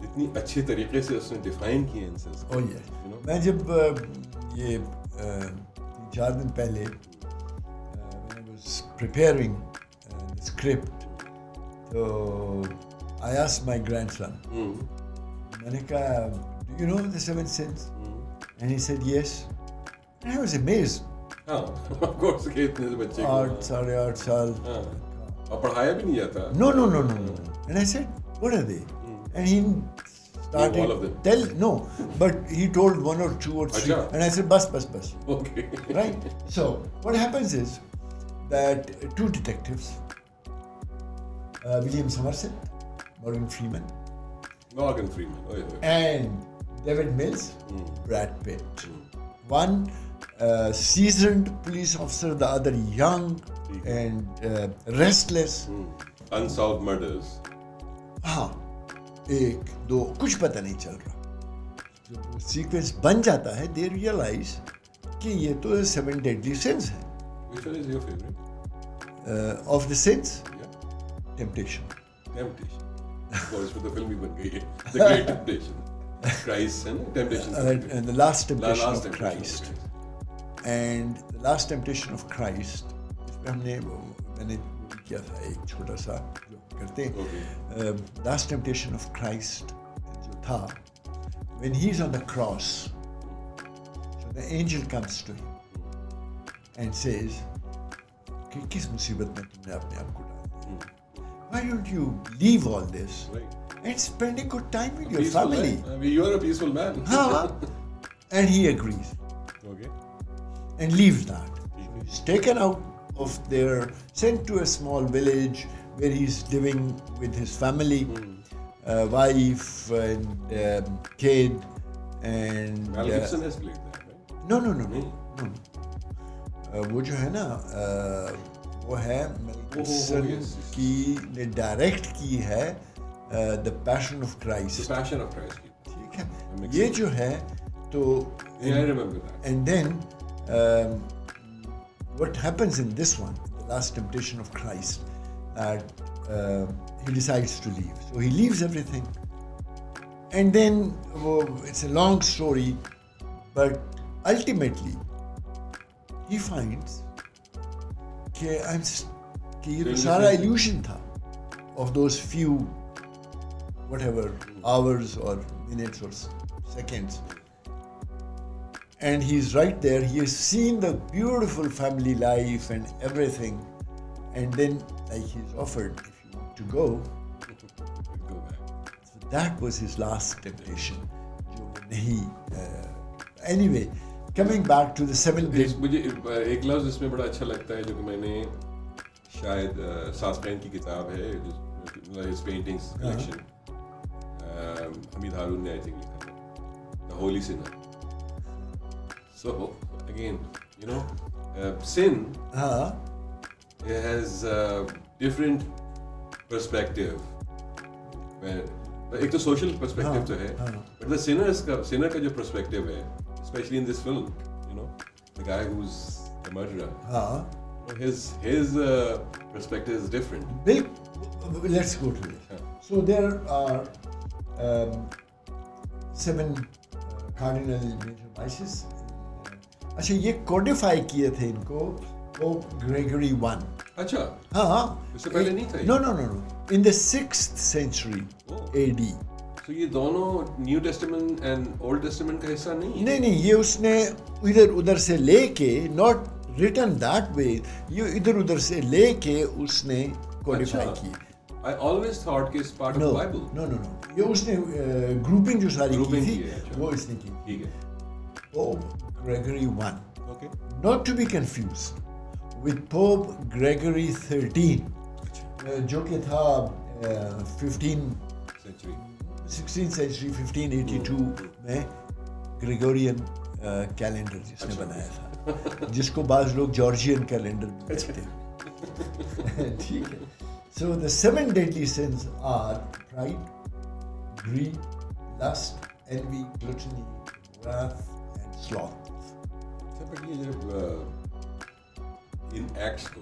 इतनी अच्छे तरीके से उसने डिफाइन किए इन सिंस oh yeah मैं जब ये 4 दिन पहले when I was preparing the script so I asked my grandson मैंने कहा do you know the 7 sins and he said yes and I was amazed हाँ of course के इतने से बच्चे को 8 साल हाँ और पढ़ाया भी नहीं जाता no and I said what are they and he started all of them. but he told 1 or 2 or 3 Achha. and I said bus okay right so what happens is that 2 detectives William Somerset Morgan Freeman Morgan Freeman and David Mills Brad Pitt one seasoned police officer the other young and restless unsolved murders हाँ एक दो कुछ पता नहीं चल रहा। जब वो सीक्वेंस बन जाता है दे रियलाइज कि ये तो 7 deadly sins है। Which one is your favorite? Of the sins, Yeah. temptation. Temptation. और इसमें तो फिल्म भी बन गई है, The Great Temptation. Christ है ना, Temptation. And the last temptation Last of Temptation Christ. of Christ. And the last temptation of Christ, इसमें मैंने किया था एक छोटा सा जो करते हैं। Okay. Last temptation of Christ जो था, when he's on the cross, so the angel comes to him and says कि किस मुसीबत में तुमने अपने आप को डाल दिया? Why don't you leave all this Right. and spend a good time with your Peaceful family? man. I mean, you are a peaceful man. हाँ, and he agrees Okay. and leaves that. He's taken out of there, sent to a small village where he's living with his family, wife and kid and Mel Gibson has played that, right? no. वो जो है ना वो है Mel Gibson yes. की ने direct की है the passion of The Christ. Passion of Christ. ठीक है, makes ये sense. जो है तो Yeah, I remember that. and then what happens in this one, the last temptation of Christ, that he decides to leave, so he leaves everything and then it's a long story, but ultimately he finds कि ये तो सारा illusion था of those few whatever hours or minutes or seconds, and he's right there. He has seen the beautiful family life and everything, and then like he's offered, if you want to go, Go back. so that was his last temptation जो वो नहीं anyway, coming back to the 7 days. मुझे एक लफ्ज इसमें बड़ा अच्छा लगता है जो कि मैंने शायद सास्पेन की किताब है हिज पेंटिंग्स कलेक्शन हमीद हारून ने आई थिंक लिखा था the Holi Sinner. So again you know sin हाँ has different perspective. एक तो social perspective तो है, but the sinner का जो perspective है, especially in this film, you know, the guy who's the murderer, हाँ his perspective is different. let's go to it. So there are 7 cardinal major vices. अच्छा ये codify किए थे इनको Pope Gregory I. अच्छा, हाँ इससे पहले नहीं था ये? No. In the 6th century Oh. AD. so ये दोनों New Testament and Old Testament का हिस्सा नहीं है? नहीं ये उसने इधर उधर से लेके not written that way, ये इधर उधर से लेके उसने codify अच्छा, की। I always thought कि it's part of No, the Bible. no. ये उसने grouping जो सारी की Grouping थी की है, अच्छा। वो इसने की। ठीक है, Pope Gregory I. okay. Not to be confused with Pope Gregory XIII, जो कि था 16th century 1582 में ग्रेगोरियन कैलेंडर जिसने बनाया था, जिसको बाज लोग जॉर्जियन कैलेंडर भी कहते हैं। ठीक है। So the 7 deadly sins are pride, greed, lust, envy, gluttony, wrath, and sloth. अच्छा, but ये जब इन एक्ट्स को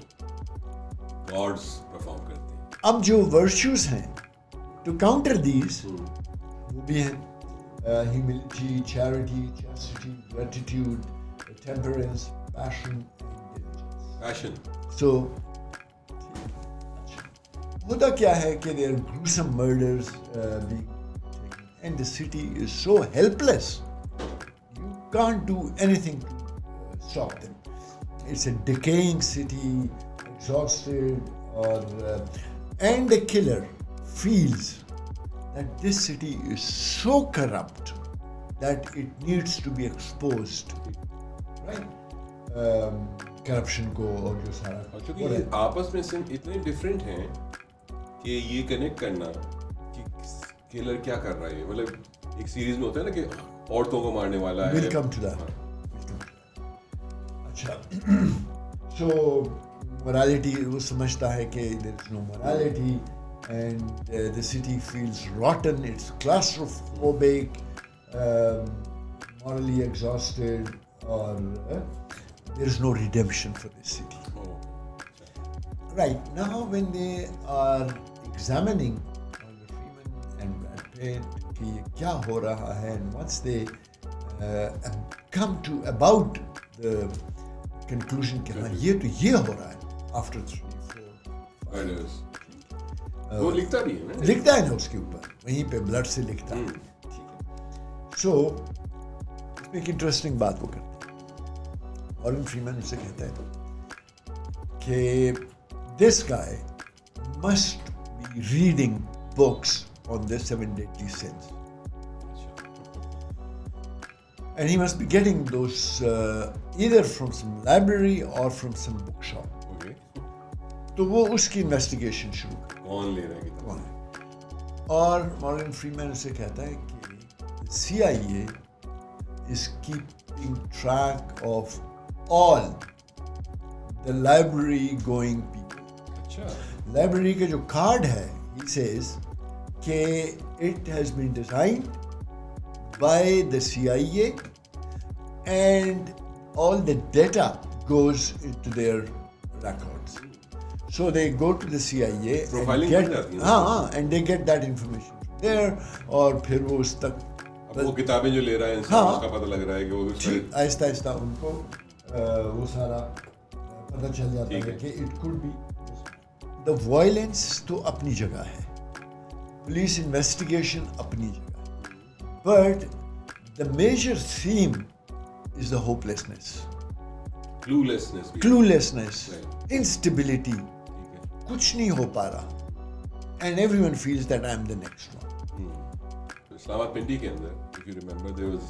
गॉड्स परफॉर्म करते हैं, अब जो वर्च्यूज हैं टू काउंटर दीज वो भी हैं humility, charity, chastity, gratitude, temperance, passion and diligence. Passion, so होता क्या है कि there gruesome murders being taken and the city is so helpless, you can't do anything to stop them. It's a decaying city, exhausted, and the killer feels that this city is so corrupt that it needs to be exposed, right? Corruption को और जो सारा और चूंकि ये आपस में SIM इतने डिफरेंट हैं कि ये कनेक्ट करना कि किलर क्या कर रहा है, मतलब एक सीरीज में होता है ना कि औरतों को मारने वाला है। We'll come to that. अच्छा, so morality वो समझता है कि there is no morality and the city feels rotten, it's claustrophobic, morally exhausted, or there is no redemption for this city. Oh. Right, now when they are examining Morgan Freeman and Brad Pitt कि क्या हो रहा है, and once they come to about the conclusion कि हाँ ये तो ये हो रहा है after 3-4 वो लिखता भी है ना, लिखता है ना उसके ऊपर, वहीं पे ब्लड से लिखता है, ठीक है. सो इसमें एक इंटरेस्टिंग बात वो करता है. मॉर्गन फ्रीमैन उससे कहता है कि this guy must be reading books on the 7 deadly sins. And he must be getting those either from some library or from some bookshop. Okay. तो वो उसकी इन्वेस्टिगेशन शुरू कर. कौन ले रहा है किताब? कौन है? और मॉर्गन फ्रीमैन उसे कहता है कि CIA is keeping track of all the library going people. अच्छा. लाइब्रेरी के जो कार्ड है, he says कि it has been designed by the CIA and all the data goes into their records. So they go to the CIA Profiling and बन जाती है get, ना? हाँ, and they get that information from there, और फिर वो उस तक अब वो किताबें जो ले रहा है इंसान, हाँ. उसका पता लग रहा है कि वो ठीक आहिस्ता आहिस्ता उनको वो सारा पता चल जाता ठीक है है. कि it could be. The violence तो अपनी जगह है, पुलिस इन्वेस्टिगेशन अपनी जगह, but the major theme is the hopelessness, cluelessness भी. Cluelessness, Right. इंस्टेबिलिटी, ठीक है. कुछ नहीं हो पा रहा, and everyone feels that I am the next one. तो इस्लामाबाद पिंडी के अंदर, if you remember, there was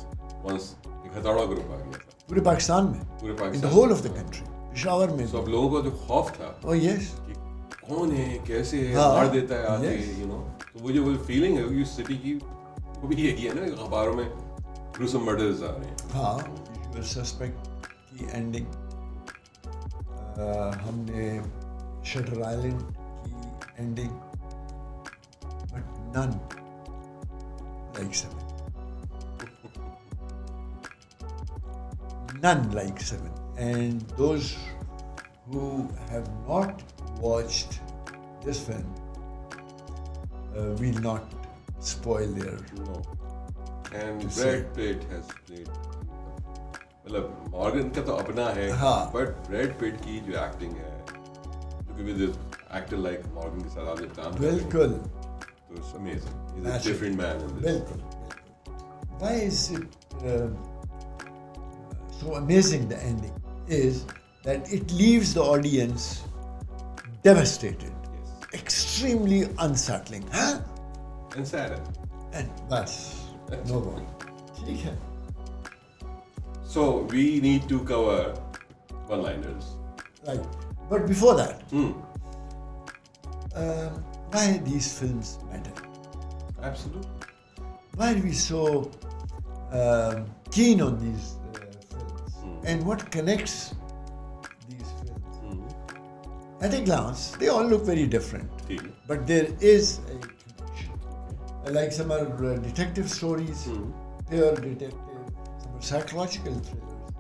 once एक हथौड़ा ग्रुप आ गया था पूरे पाकिस्तान में, पूरे in Pakistan the whole of the country, Peshawar में. So अब लोगों को जो खौफ था ओह यस, कि कौन है, कैसे है, हाँ. मार देता है आके, Yes. you know. तो वो जो फीलिंग है उस सिटी की, वो भी यही है ना, अखबारों में gruesome murders आ रहे हैं. हाँ, यूजुअल सस्पेक्ट की एंडिंग, हमने शटर आइलैंड की ending, but none like 7. None like 7. And those who have not watched this film will not spoil their. No. And To Brad say. Pitt has played, मतलब Morgan का तो अपना है, हाँ. But Brad Pitt की जो acting है, जो कि विद एक्टर लाइक मॉर्गन के साथ आप जब काम कर रहे हैं, बिल्कुल, तो it's amazing. He is a Naturally. Different man in this. बिल्कुल. Why is it so amazing? The ending is that it leaves the audience devastated, Yes. extremely unsettling. Huh? And sad. And bas, no more. ठीक है. So we need to cover one-liners. Right. But before that, Hmm. why these films matter? Absolutely. Why are we so keen on these films? And what connects these films? At a glance, they all look very different. ठीक है. But there is a connection. Like some are detective stories, pure detective, some are psychological thrillers,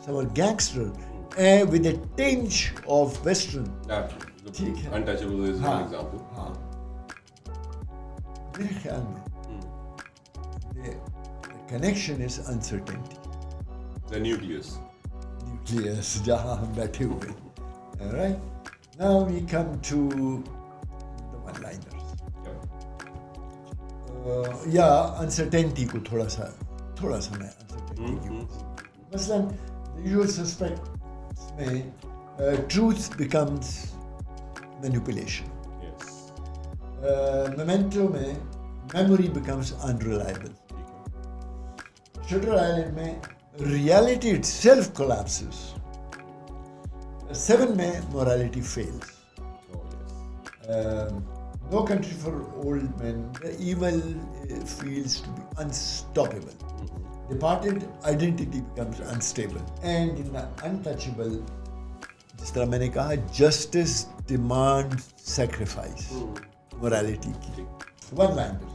some are gangster, with a tinge of western. Absolutely. ठीक है. Untouchable is हाँ, an example. हाँ. मेरे ख्याल में the connection is uncertainty. The nucleus. Nucleus, जहाँ हम बैठे हुए हैं. All right. Now we come to the one-liners. Yeah. या अनसर्टेनिटी को थोड़ा सा मैं अनसर्टेनिटी की मसलन यूजुअल सस्पेक्ट में truth becomes manipulation, Yes. Memento में memory becomes unreliable, Shutter Island में रियलिटी इटसेल्फ कोलैप्सेस, 7 में morality fails, Oh yes. No Country for Old Men, the evil feels to be unstoppable. Departed, identity becomes unstable. And in the Untouchable, जिस तरह मैंने कहा, justice demands sacrifice. morality की. ठीक. One-liners.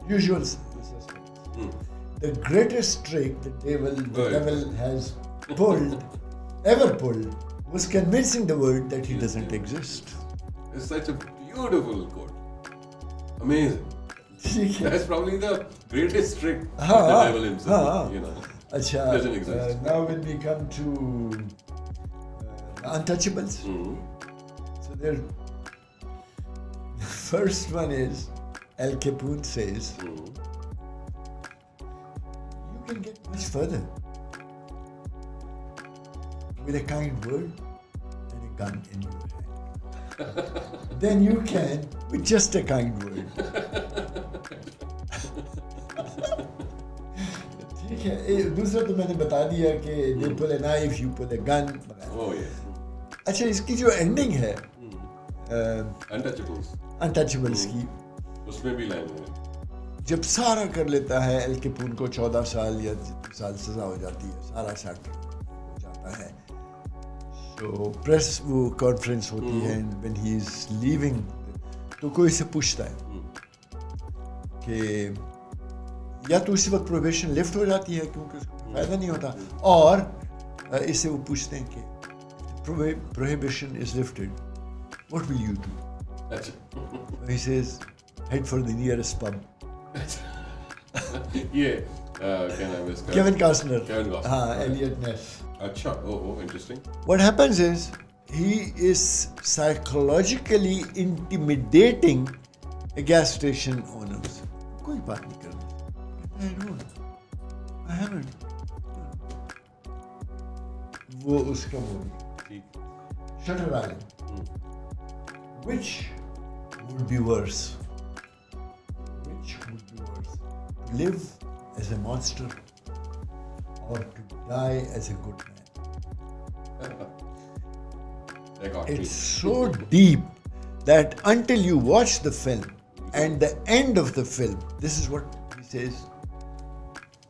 Usual suspects. The greatest trick the devil has ever pulled, was convincing the world that he doesn't exist. It's such a beautiful quote. Amazing. That's probably the greatest trick of the devil himself. You know. Achha, Doesn't exist. now when we come to the Untouchables, so there, the first one is Al Capone says, you can get much further with a kind word and a gun in your hand than you can with just a kind word. ठीक है. दूसरा तो मैंने बता दिया कि they pull a knife, you pull a gun. Oh yes. अच्छा, इसकी जो एंडिंग है Untouchables की, उसमें भी लाइन है. जब सारा कर लेता है, एल कैपून को 14 साल या जितने साल सजा हो जाती है, सारा सेट हो जाता है. तो प्रेस वो कॉन्फ्रेंस होती है, व्हेन ही इज लीविंग, तो कोई से पूछता है कि या तो उसी वक्त प्रोहिबिशन लिफ्ट हो जाती है क्योंकि उसको फायदा नहीं होता, और इससे वो पूछते हैं कि prohibition is lifted, what will you do? He says, head for the nearest pub. Kevin Costner. Elliot Ness. अच्छा, oh, interesting. What happens is, he is psychologically intimidating a gas station owners. कोई बात नहीं करना. I don't. I haven't. वो उसका movie. Shutter Island. Which would be worse? Which would be worse? To live as a monster or to die as a good man? It's so deep that until you watch the film and the end of the film, this is what he says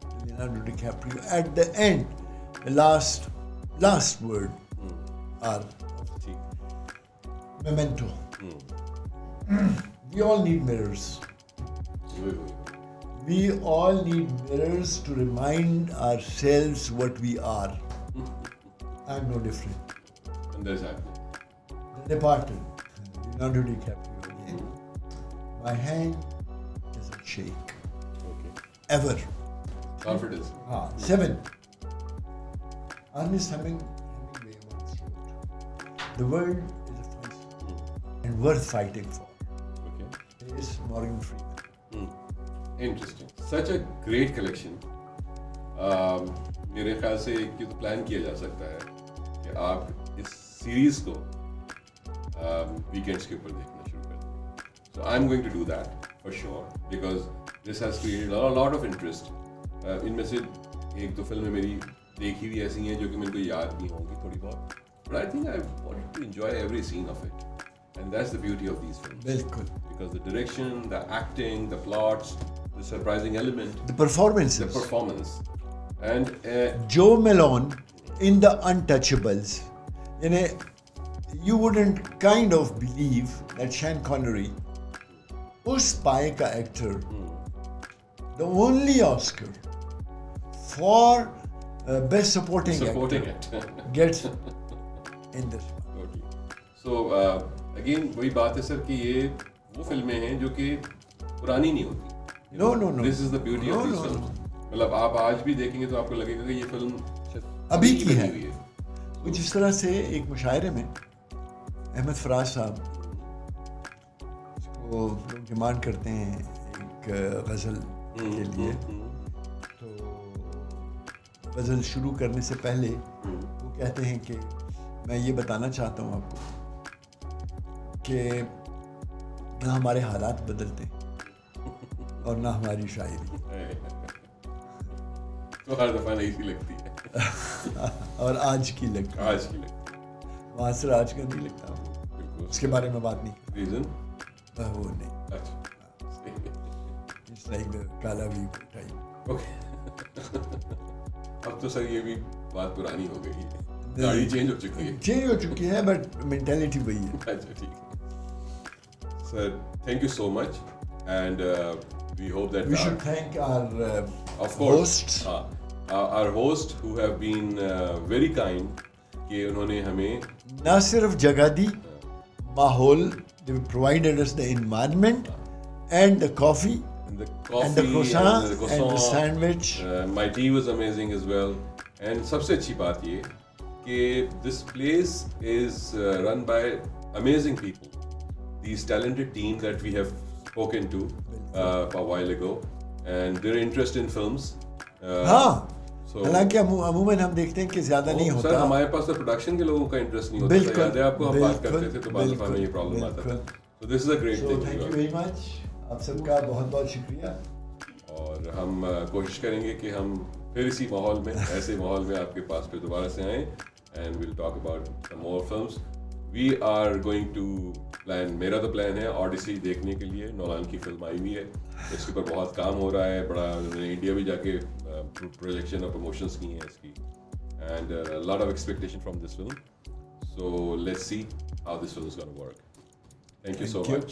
to Leonardo DiCaprio. At the end, the last word are memento. We all need mirrors. We all need mirrors to remind ourselves what we are. I'm no different. And there's that. The Departed, Leonardo DiCaprio again. My hand doesn't shake. Okay. Ever. Confidence. 7. Ernest Hemingway once wrote, the world is a place and worth fighting for. Okay. Is Morgan Freeman. Interesting. Such a great collection. मेरे ख्याल से एक तो plan किया जा सकता है कि आप इस सीरीज को वीकेंड्स के ऊपर देखना शुरू कर दें. So I'm going to do that for sure because this has created a lot of interest. इनमें से एक दो फिल्में मेरी देखी हुई ऐसी हैं जो कि मेरे को याद नहीं होंगी थोड़ी बहुत. But I think I wanted to enjoy every scene of it. And that's the beauty of these films. Bilkul. Because the direction, the acting, the plots, the surprising element, The performances. the performance, and Joe Malone in The Untouchables. You wouldn't kind of believe that Sean Connery, us spy ka actor, the only Oscar for best supporting supporting actor it. gets in this one. Totally. So again, वही बात है sir कि ये वो फिल्में हैं जो कि पुरानी नहीं होती. No. This is the beauty of these films. मतलब आप आज भी देखेंगे तो आपको लगेगा कि ये फिल्म अभी की बनी है. हुई वो जिस तरह से एक मुशायरे में अहमद फराज साहब उसको लोग डिमांड करते हैं एक गज़ल के लिए, तो गज़ल शुरू करने से पहले वो कहते हैं कि मैं ये बताना चाहता हूँ आपको कि ना हमारे हालात बदलते और ना हमारी शायरी. तो हर दफा नहीं सी लगती है. और आज की लगती है. आज की लगती मास्टर आज का नहीं लगता. है. उसके बारे में बात नहीं. रीजन? वो नहीं. अच्छा. It's like the काला भी टाइप. ओके. अब तो सर ये भी बात पुरानी हो गई है. गाड़ी चेंज हो चुकी है. चेंज हो चुकी है बट मेंटालिटी वही है. अच्छा ठीक है. Sir, thank you so much, and we hope that We should thank our of course hosts. our host who have been very kind कि उन्होंने हमें ना सिर्फ जगह दी, माहौल, they provided us the environment and the coffee and the coffee and the croissant and the and the sandwich. My tea was amazing as well. And सबसे अच्छी बात ये कि this place is run by amazing people. These talented team that we have spoken to a while ago, and their interest in films. हाँ, So, हालांकि अमूमन हम देखते हैं कि ज्यादा नहीं सर होता. हमारे पास तो प्रोडक्शन के लोगों का इंटरेस्ट नहीं होता. बिल्कुल, याद है आपको हम बात बिल्कुल, करते थे तो बाद में बिल्कुल, ये प्रॉब्लम आता था. बिल्कुल. So this is a great So thing. thank you very much. आप सबका बहुत बहुत शुक्रिया. और हम कोशिश करेंगे कि हम फिर इसी माहौल में ऐसे माहौल में आपके पास फिर दोबारा से आएँ and will talk about some more films. We are going to plan, मेरा तो प्लान है ऑडिसी देखने के लिए. नोलान की फिल्म आई हुई है, इसके ऊपर बहुत काम हो रहा है. बड़ा उन्होंने इंडिया भी जाके प्रोजेक्शन और प्रमोशंस की हैं इसकी, and lot of expectation from this film. So let's see how this film is gonna work. Thank you so Thank you. much.